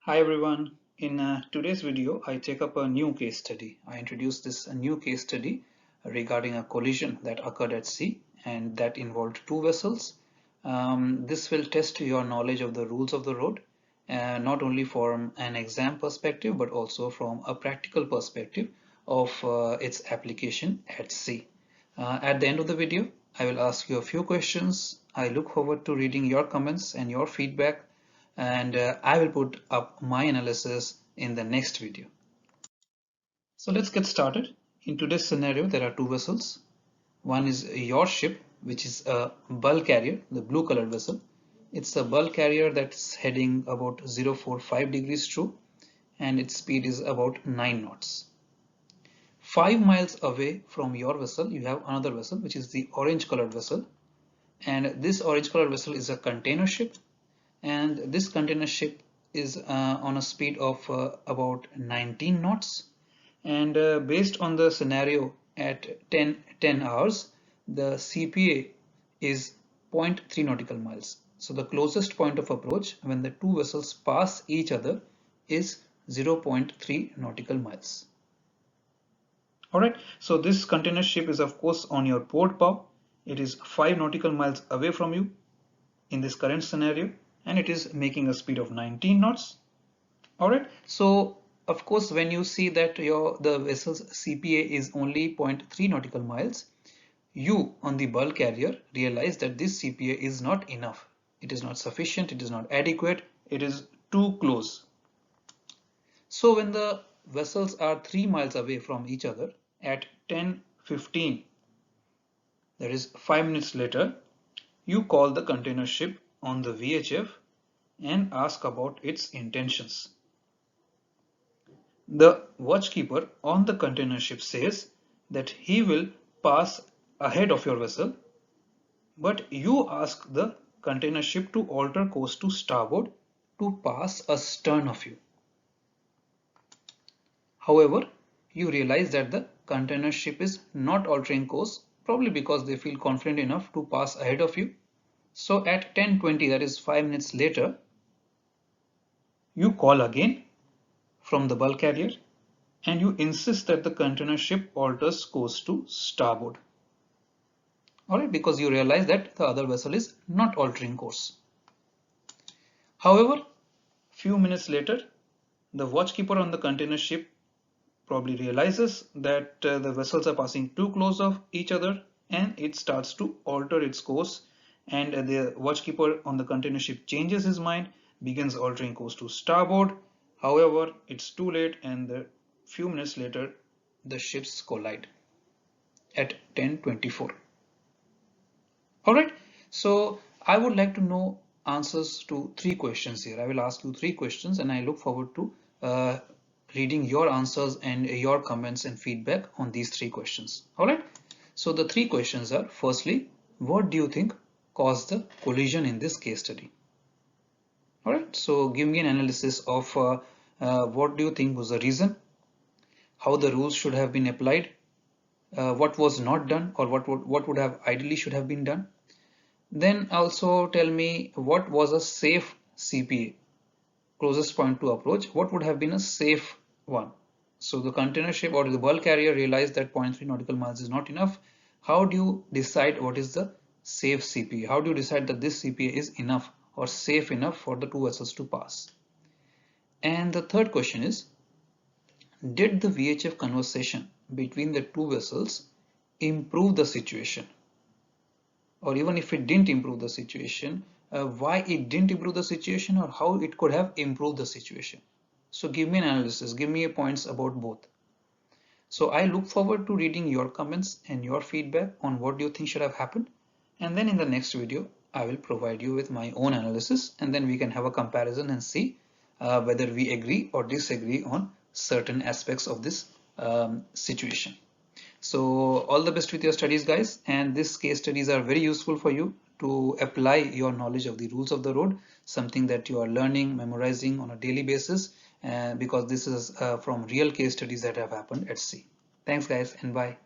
Hi everyone. In today's video, I take up a new case study. I introduce this new case study regarding a collision that occurred at sea and that involved two vessels. This will test your knowledge of the rules of the road, not only from an exam perspective, but also from a practical perspective of its application at sea. At the end of the video, I will ask you a few questions. I look forward to reading your comments and your feedback, and I will put up my analysis in the next video. So let's get started. In today's scenario, there are two vessels. One is your ship, which is a bulk carrier, the blue colored vessel. It's a bulk carrier that's heading about 045 degrees true, and its speed is about 9 knots. 5 miles away from your vessel, you have another vessel, which is the orange colored vessel. And this orange colored vessel is a container ship, and this container ship is on a speed of about 19 knots, and based on the scenario at 10 hours, the CPA is 0.3 nautical miles. So the closest point of approach when the two vessels pass each other is 0.3 nautical miles. Alright, so this container ship is of course on your port bow. It is 5 nautical miles away from you in this current scenario, and it is making a speed of 19 knots. All right, so of course when you see that the vessel's CPA is only 0.3 nautical miles, you on the bulk carrier realize that this CPA is not enough. It is not sufficient, it is not adequate, it is too close. So when the vessels are 3 miles away from each other at 10:15, that is 5 minutes later, you call the container ship on the VHF and ask about its intentions. The watchkeeper on the container ship says that he will pass ahead of your vessel, but you ask the container ship to alter course to starboard to pass astern of you. However, you realize that the container ship is not altering course, probably because they feel confident enough to pass ahead of you. So at 10:20, that is 5 minutes later, you call again from the bulk carrier and you insist that the container ship alters course to starboard. Alright, because you realize that the other vessel is not altering course. However, few minutes later, the watchkeeper on the container ship probably realizes that the vessels are passing too close of each other, and it starts to alter its course, and the watchkeeper on the container ship changes his mind, begins altering course to starboard. However, it's too late, and a few minutes later the ships collide at 10:24. Alright, so I would like to know answers to 3 questions here. I will ask you 3 questions, and I look forward to reading your answers and your comments and feedback on these 3 questions. Alright, so the 3 questions are: firstly, what do you think caused the collision in this case study? Alright, so give me an analysis of what do you think was the reason, how the rules should have been applied, what was not done, or what would have ideally should have been done. Then also tell me what was a safe CPA, closest point to approach, what would have been a safe one. So the container ship or the bulk carrier realized that 0.3 nautical miles is not enough. How do you decide what is the safe CPA? How do you decide that this CPA is enough or safe enough for the two vessels to pass? And the third question is, did the VHF conversation between the two vessels improve the situation? Or even if it didn't improve the situation, why it didn't improve the situation, or how it could have improved the situation. So give me an analysis, give me points about both. So I look forward to reading your comments and your feedback on what do you think should have happened, and then in the next video I will provide you with my own analysis, and then we can have a comparison and see whether we agree or disagree on certain aspects of this situation. So all the best with your studies, guys, and these case studies are very useful for you to apply your knowledge of the rules of the road, something that you are learning, memorizing on a daily basis, because this is from real case studies that have happened at sea. Thanks, guys, and bye.